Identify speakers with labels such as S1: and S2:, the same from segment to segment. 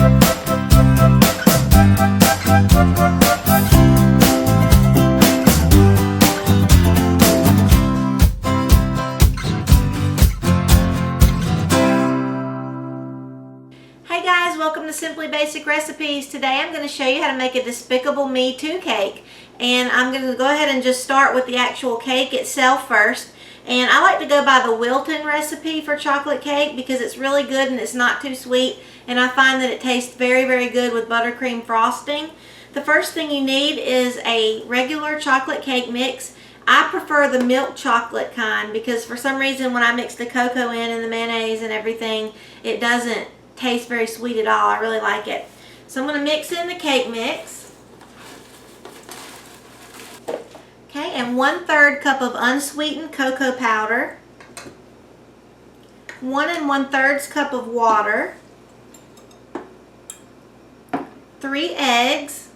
S1: Hey guys, welcome to Simply Basic Recipes. Today I'm going to show you how to make a Despicable Me 2 cake. And I'm going to go ahead and just start with the actual cake itself first. And I like to go by the Wilton recipe for chocolate cake because it's really good and it's not too sweet. And I find that it tastes very, very good with buttercream frosting. The first thing you need is a regular chocolate cake mix. I prefer the milk chocolate kind because for some reason when I mix the cocoa in and the mayonnaise and everything, it doesn't taste very sweet at all. I really like it. So I'm going to mix in the cake mix. Okay, and 1/3 cup of unsweetened cocoa powder. 1 1/3 cup of water. 3 eggs.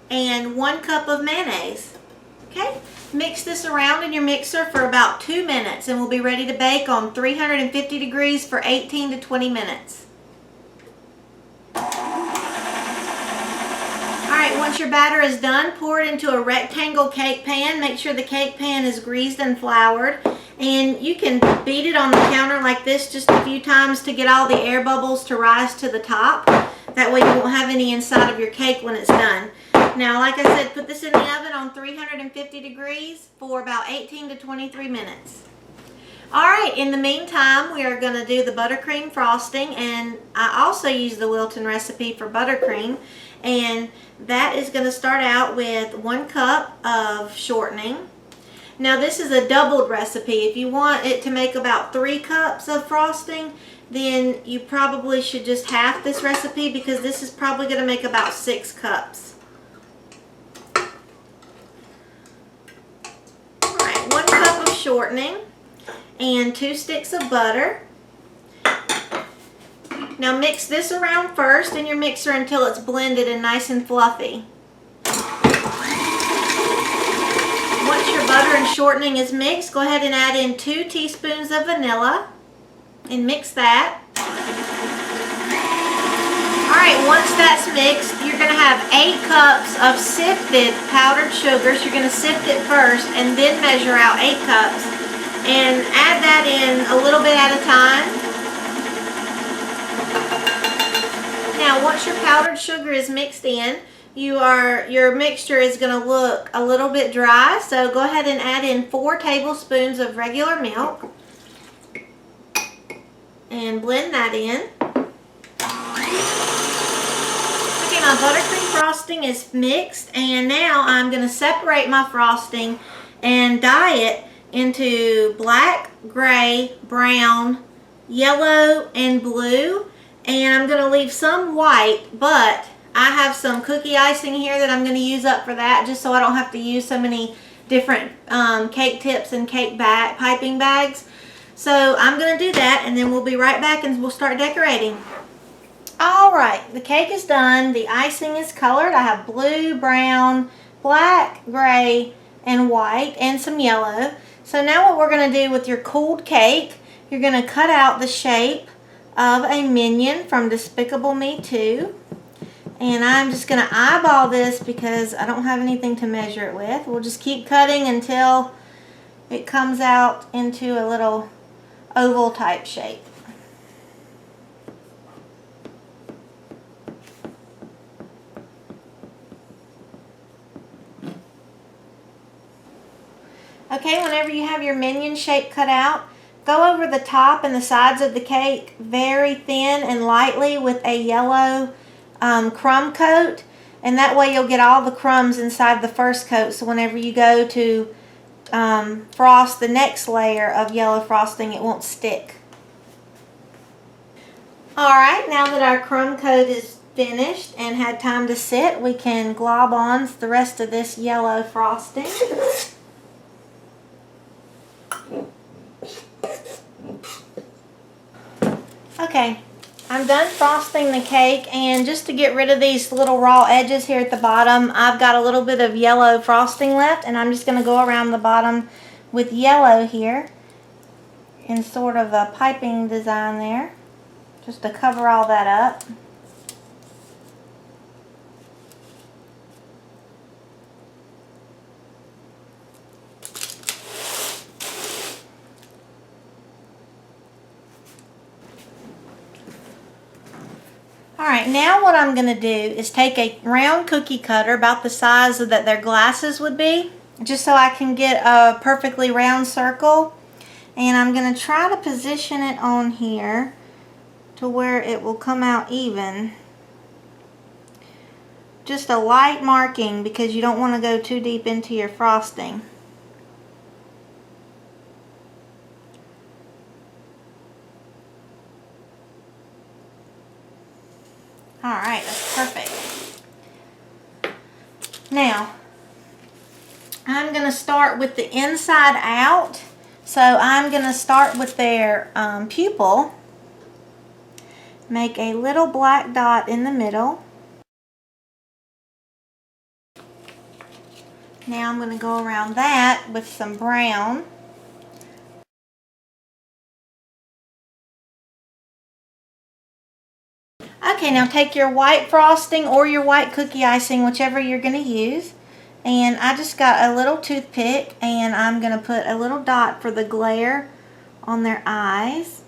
S1: And 1 cup of mayonnaise. Okay, mix this around in your mixer for about 2 minutes and we'll be ready to bake on 350 degrees for 18 to 20 minutes. Alright, once your batter is done, pour it into a rectangle cake pan. Make sure the cake pan is greased and floured. And you can beat it on the counter like this just a few times to get all the air bubbles to rise to the top. That way you won't have any inside of your cake when it's done. Now, like I said, put this in the oven on 350 degrees for about 18 to 23 minutes. Alright, in the meantime, we are going to do the buttercream frosting, and I also use the Wilton recipe for buttercream, and that is going to start out with 1 cup of shortening. Now, this is a doubled recipe. If you want it to make about 3 cups of frosting, then you probably should just half this recipe because this is probably going to make about 6 cups. 1 cup of shortening and 2 sticks of butter. Now mix this around first in your mixer until it's blended and nice and fluffy. Once your butter and shortening is mixed, go ahead and add in 2 teaspoons of vanilla and mix that. Alright, once that's mixed, you're going to have 8 cups of sifted powdered sugar. So you're going to sift it first and then measure out 8 cups. And add that in a little bit at a time. Now, once your powdered sugar is mixed in, your mixture is going to look a little bit dry. So go ahead and add in 4 tablespoons of regular milk. And blend that in. My buttercream frosting is mixed, and now I'm going to separate my frosting and dye it into black, gray, brown, yellow, and blue. And I'm going to leave some white, but I have some cookie icing here that I'm going to use up for that just so I don't have to use so many different cake tips and cake piping bags. So I'm going to do that, and then we'll be right back and we'll start decorating. Alright, the cake is done. The icing is colored. I have blue, brown, black, gray, and white, and some yellow. So now what we're going to do with your cooled cake, you're going to cut out the shape of a Minion from Despicable Me 2. And I'm just going to eyeball this because I don't have anything to measure it with. We'll just keep cutting until it comes out into a little oval type shape. Okay, whenever you have your Minion shape cut out, go over the top and the sides of the cake very thin and lightly with a yellow crumb coat, and that way you'll get all the crumbs inside the first coat, so whenever you go to frost the next layer of yellow frosting, it won't stick. Alright, now that our crumb coat is finished and had time to sit, we can glob on the rest of this yellow frosting. Okay, I'm done frosting the cake, and just to get rid of these little raw edges here at the bottom, I've got a little bit of yellow frosting left, and I'm just going to go around the bottom with yellow here in sort of a piping design there, just to cover all that up. Alright, now what I'm going to do is take a round cookie cutter about the size that their glasses would be, just so I can get a perfectly round circle. And I'm going to try to position it on here to where it will come out even. Just a light marking because you don't want to go too deep into your frosting. Alright, that's perfect. Now, I'm going to start with the inside out. So I'm going to start with their pupil. Make a little black dot in the middle. Now I'm going to go around that with some brown. Okay, now take your white frosting or your white cookie icing, whichever you're going to use. And I just got a little toothpick and I'm going to put a little dot for the glare on their eyes.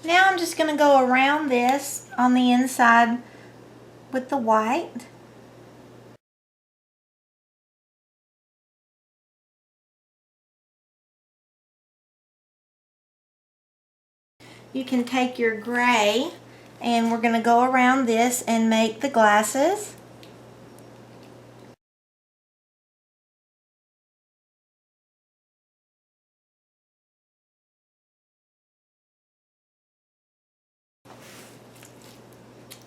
S1: Now I'm just going to go around this on the inside with the white. You can take your gray and we're going to go around this and make the glasses.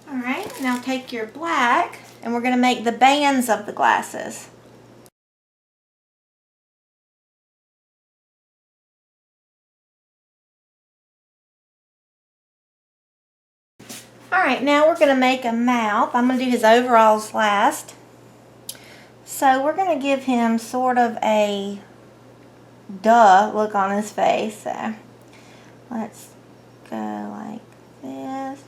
S1: Alright, now take your black and we're going to make the bands of the glasses. Alright, now we're going to make a mouth. I'm going to do his overalls last. So we're going to give him sort of a duh look on his face. So let's go like this.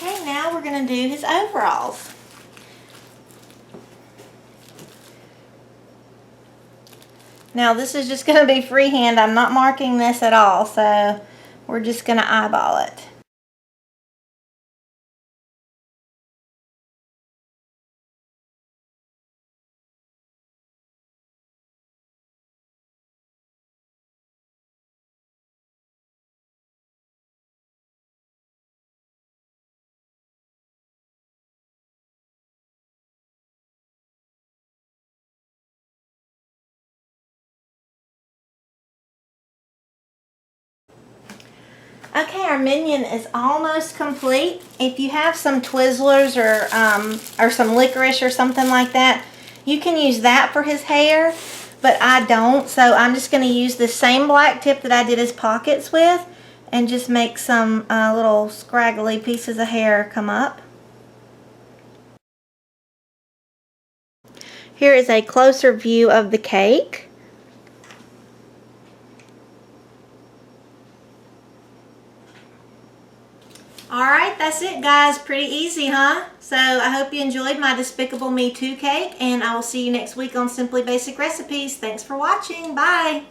S1: Okay, now we're going to do his overalls. Now this is just going to be freehand. I'm not marking this at all, so we're just going to eyeball it. Okay, our Minion is almost complete. If you have some Twizzlers or some licorice or something like that, you can use that for his hair, but I don't. So I'm just going to use the same black tip that I did his pockets with and just make some little scraggly pieces of hair come up. Here is a closer view of the cake. Alright, that's it guys. Pretty easy, huh? So I hope you enjoyed my Despicable Me 2 cake, and I will see you next week on Simply Basic Recipes. Thanks for watching. Bye!